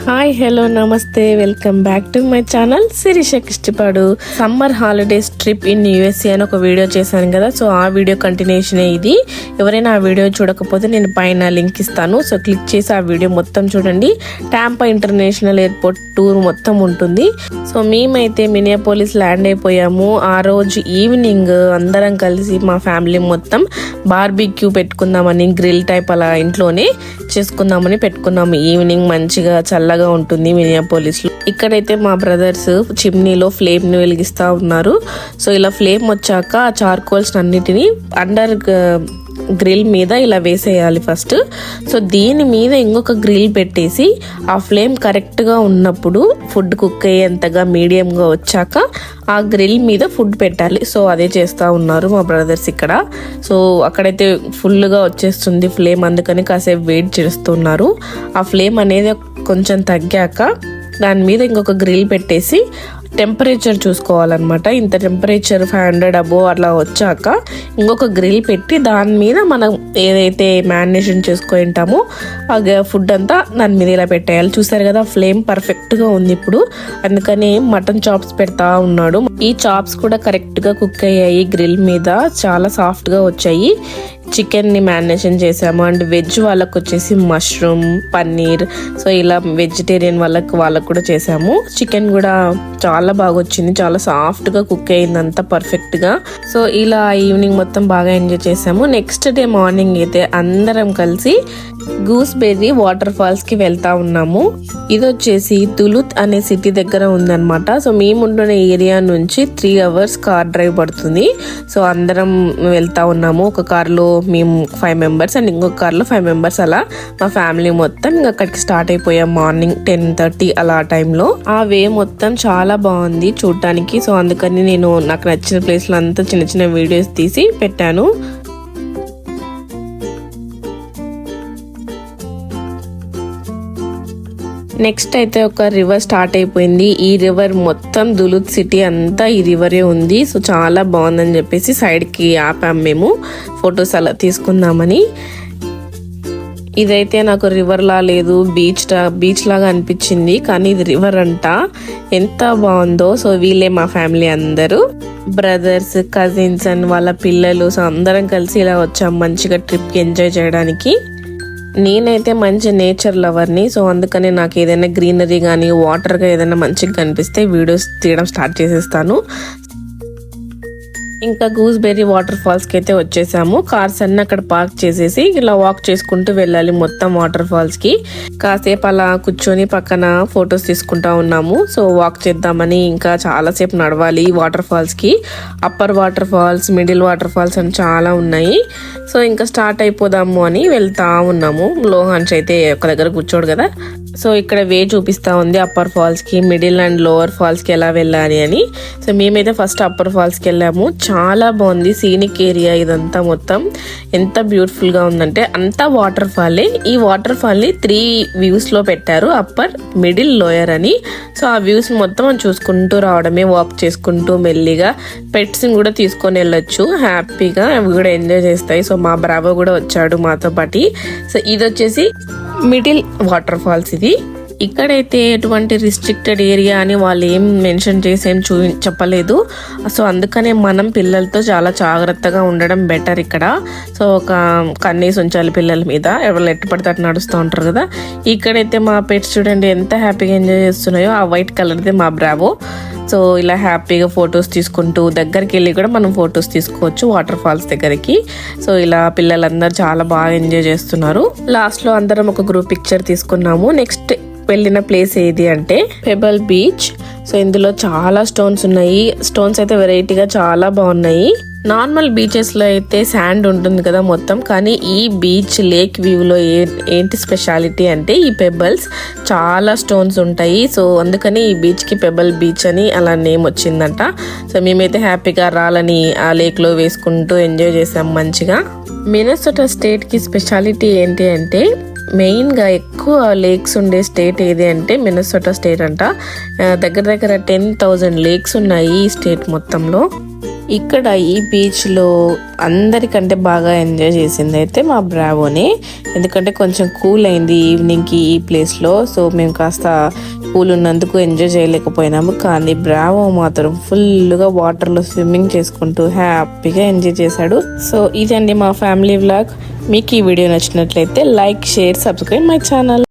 Hi hello నమస్తే welcome back to my channel Shirisha Kishtipadu. Summer holidays trip in USA అని ఒక video చేశాను కదా, సో ఆ వీడియో కంటిన్యూషన్ ఇది. ఎవరైనా ఆ వీడియో చూడకపోతే నేను పైన లింక్ ఇస్తాను, సో క్లిక్ చేసి ఆ వీడియో మొత్తం చూడండి. టాంపా ఇంటర్నేషనల్ ఎయిర్పోర్ట్ టూర్ మొత్తం ఉంటుంది. సో మేమైతే మినియాపోలిస్ ల్యాండ్ అయిపోయాము. ఆ రోజు ఈవినింగ్ అందరం కలిసి మా ఫ్యామిలీ మొత్తం బార్బిక్యూ పెట్టుకుందామని, గ్రిల్ టైప్ అలా ఇంట్లోనే చేసుకుందామని పెట్టుకున్నాము. ఈవినింగ్ మంచిగా చల్లగా ఉంటుంది మినియాపోలిస్ లో. ఇక్కడైతే మా బ్రదర్స్ చిమ్నీలో ఫ్లేమ్ ని వెలిగిస్తా ఉన్నారు. సో ఇలా ఫ్లేమ్ వచ్చాక ఆ చార్కోల్స్ అన్నిటిని అండర్ గ్రిల్ మీద ఇలా వేసేయాలి ఫస్ట్. సో దీని మీద ఇంకొక గ్రిల్ పెట్టేసి ఆ ఫ్లేమ్ కరెక్ట్ గా ఉన్నప్పుడు ఫుడ్ కుక్ అయ్యేంతగా మీడియంగా వచ్చాక ఆ గ్రిల్ మీద ఫుడ్ పెట్టాలి. సో అదే చేస్తా ఉన్నారు మా బ్రదర్స్ ఇక్కడ. సో అక్కడైతే ఫుల్ గా వచ్చేస్తుంది ఫ్లేమ్, అందుకని కాసేపు వెయిట్ చేస్తున్నారు. ఆ ఫ్లేమ్ అనేది కొంచెం తగ్గాక దాని మీద ఇంకొక గ్రిల్ పెట్టేసి టెంపరేచర్ చూసుకోవాలన్నమాట. ఇంత టెంపరేచర్ 500 అబోవ్ అట్లా వచ్చాక ఇంకొక గ్రిల్ పెట్టి దాని మీద మనం ఏదైతే మ్యారినేషన్ చేసుకొని ఉంటామో ఆ ఫుడ్ అంతా దాని మీద ఇలా పెట్టేయాలి. చూసారు కదా ఫ్లేమ్ పర్ఫెక్ట్ గా ఉంది ఇప్పుడు, అందుకని మటన్ చాప్స్ పెడతా ఉన్నాడు. ఈ చాప్స్ కూడా కరెక్ట్ గా కుక్ అయ్యాయి, గ్రిల్ మీద చాలా సాఫ్ట్ గా వచ్చాయి. చికెన్ ని మ్యారినేషన్ చేసాము. అండ్ వెజ్ వాళ్ళకు వచ్చేసి మష్రూమ్, పన్నీర్, సో ఇలా వెజిటేరియన్ వాళ్ళకు కూడా చేసాము. చికెన్ కూడా చాలా బాగా వచ్చింది, చాలా సాఫ్ట్ గా కుక్ అయింది అంతా పర్ఫెక్ట్ గా. సో ఇలా ఈవినింగ్ మొత్తం బాగా ఎంజాయ్ చేసాము. నెక్స్ట్ డే మార్నింగ్ అయితే అందరం కలిసి గూస్బెర్రీ వాటర్ ఫాల్స్ కి వెళ్తా ఉన్నాము. ఇది వచ్చేసి దులుత్ అనే సిటీ దగ్గర ఉందన్నమాట. సో మేము ఉంటున్న ఏరియా నుంచి 3 hours కార్ డ్రైవ్ పడుతుంది. సో అందరం వెళ్తా ఉన్నాము. ఒక కార్ లో మేము 5 members అండ్ ఇంకొక కార్ లో 5 members, అలా మా ఫ్యామిలీ మొత్తం ఇంకా అక్కడికి స్టార్ట్ అయిపోయాం మార్నింగ్ 10:30 అలా టైంలో. ఆ వే మొత్తం చాలా బాగుంది చూడటానికి. సో అందుకని నేను నాకు నచ్చిన ప్లేస్ లో అంతా చిన్న చిన్న వీడియోస్ తీసి పెట్టాను. నెక్స్ట్ అయితే ఒక రివర్ స్టార్ట్ అయిపోయింది. ఈ రివర్ మొత్తం దులుత్ సిటీ అంతా ఈ రివరే ఉంది. సో చాలా బాగుందని చెప్పేసి సైడ్ కి ఆపాం మేము ఫొటోస్ అలా తీసుకుందామని. ఇదైతే నాకు రివర్ లా లేదు, బీచ్ లాగా అనిపించింది, కానీ ఇది రివర్ అంట. ఎంత బాగుందో. సో వీళ్ళే మా ఫ్యామిలీ అందరూ, బ్రదర్స్, కజిన్స్ అండ్ వాళ్ళ పిల్లలు. సో అందరం కలిసి ఇలా వచ్చాం మంచిగా ట్రిప్ కి ఎంజాయ్ చేయడానికి. నేనైతే మంచి నేచర్ లవర్ని, సో అందుకని నాకు ఏదైనా గ్రీనరీ కానీ వాటర్గా ఏదైనా మంచిగా కనిపిస్తే వీడియోస్ తీయడం స్టార్ట్ చేసేస్తాను. ఇంకా గూస్బెర్రీ వాటర్ ఫాల్స్ కి అయితే వచ్చేసాము. కార్స్ అన్ని అక్కడ పార్క్ చేసేసి ఇలా వాక్ చేసుకుంటూ వెళ్ళాలి మొత్తం వాటర్ ఫాల్స్ కి. కాసేపు అలా కూర్చొని పక్కన ఫొటోస్ తీసుకుంటా ఉన్నాము. సో వాక్ చేద్దామని ఇంకా చాలా సేపు నడవాలి వాటర్ ఫాల్స్ కి. Upper waterfalls, middle waterfalls అని చాలా ఉన్నాయి. సో ఇంకా స్టార్ట్ అయిపోదాము అని వెళ్తా ఉన్నాము. లోహాన్స్ అయితే ఒక దగ్గర కూర్చోడు కదా, సో ఇక్కడ వే చూపిస్తా ఉంది అప్పర్ ఫాల్స్ కి, మిడిల్ అండ్ లోవర్ ఫాల్స్ కి ఎలా వెళ్ళాలి అని. సో మేమైతే ఫస్ట్ అప్పర్ ఫాల్స్ కి వెళ్ళాము. చాలా బాగుంది సీనిక్ ఏరియా ఇదంతా. మొత్తం ఎంత బ్యూటిఫుల్ గా ఉందంటే అంతా వాటర్ ఫాలే. ఈ వాటర్ ఫాల్ ని 3 views లో పెట్టారు, అప్పర్, మిడిల్, లోయర్ అని. సో ఆ వ్యూస్ మొత్తం చూసుకుంటూ రావడమే, వాక్ చేసుకుంటూ మెల్లిగా. పెట్స్ ని కూడా తీసుకొని వెళ్ళొచ్చు హ్యాపీగా, అవి కూడా ఎంజాయ్ చేస్తాయి. సో మా బ్రావో కూడా వచ్చాడు మాతో పాటి. సో ఇది వచ్చేసి మిడిల్ వాటర్ ఫాల్స్. ఇది ఇక్కడైతే ఎటువంటి రిస్ట్రిక్టెడ్ ఏరియా అని వాళ్ళు ఏం మెన్షన్ చేసి ఏం చెప్పలేదు. సో అందుకనే మనం పిల్లలతో చాలా జాగ్రత్తగా ఉండడం బెటర్ ఇక్కడ. సో ఒక కన్నేసి ఉంచాలి పిల్లల మీద, ఎవరు ఎట్టు పడితే అటు నడుస్తూ ఉంటారు కదా. ఇక్కడైతే మా పెట్స్ చూడండి ఎంత హ్యాపీగా ఎంజాయ్ చేస్తున్నాయో. ఆ వైట్ కలర్దే మా బ్రావో. సో ఇలా హ్యాపీగా ఫొటోస్ తీసుకుంటూ దగ్గరికి వెళ్ళి కూడా మనం ఫొటోస్ తీసుకోవచ్చు వాటర్ ఫాల్స్ దగ్గరికి. సో ఇలా పిల్లలందరూ చాలా బాగా ఎంజాయ్ చేస్తున్నారు. లాస్ట్ లో అందరం ఒక గ్రూప్ పిక్చర్ తీసుకున్నాము. నెక్స్ట్ వెళ్ళిన ప్లేస్ ఏది అంటే పెబల్ బీచ్. సో ఇందులో చాలా స్టోన్స్ ఉన్నాయి. స్టోన్స్ అయితే వెరైటీగా చాలా బాగున్నాయి. నార్మల్ బీచెస్ లో అయితే శాండ్ ఉంటుంది కదా మొత్తం, కానీ ఈ బీచ్ లేక్ వ్యూ లో ఏంటి స్పెషాలిటీ అంటే ఈ పెబల్స్, చాలా స్టోన్స్ ఉంటాయి. సో అందుకని ఈ బీచ్ కి పెబల్ బీచ్ అని అలా నేమ్ వచ్చిందంట. సో మేమైతే హ్యాపీగా రాళ్ళని ఆ లేక్ లో వేసుకుంటూ ఎంజాయ్ చేసాం మంచిగా. మినసోటా స్టేట్ కి స్పెషాలిటీ ఏంటి అంటే మెయిన్ గా ఎక్కువ లేక్స్ ఉండే స్టేట్ ఏది అంటే మినసోటా స్టేట్ అంట. దగ్గర 10,000 లేక్స్ ఉన్నాయి ఈ స్టేట్ మొత్తంలో. ఇక్కడ ఈ బీచ్లో అందరికంటే బాగా ఎంజాయ్ చేసింది అయితే మా బ్రావోని. ఎందుకంటే కొంచెం కూల్ అయింది ఈవినింగ్కి ఈ ప్లేస్లో. సో మేము కాస్త కూల్ ఉన్నందుకు ఎంజాయ్ చేయలేకపోయినాము. కానీ బ్రావో మాత్రం ఫుల్గా వాటర్లో స్విమ్మింగ్ చేసుకుంటూ హ్యాపీగా ఎంజాయ్ చేశాడు. సో ఇదండి మా ఫ్యామిలీ వ్లాగ్. మీకు ఈ వీడియో నచ్చినట్లయితే like, share, subscribe my channel.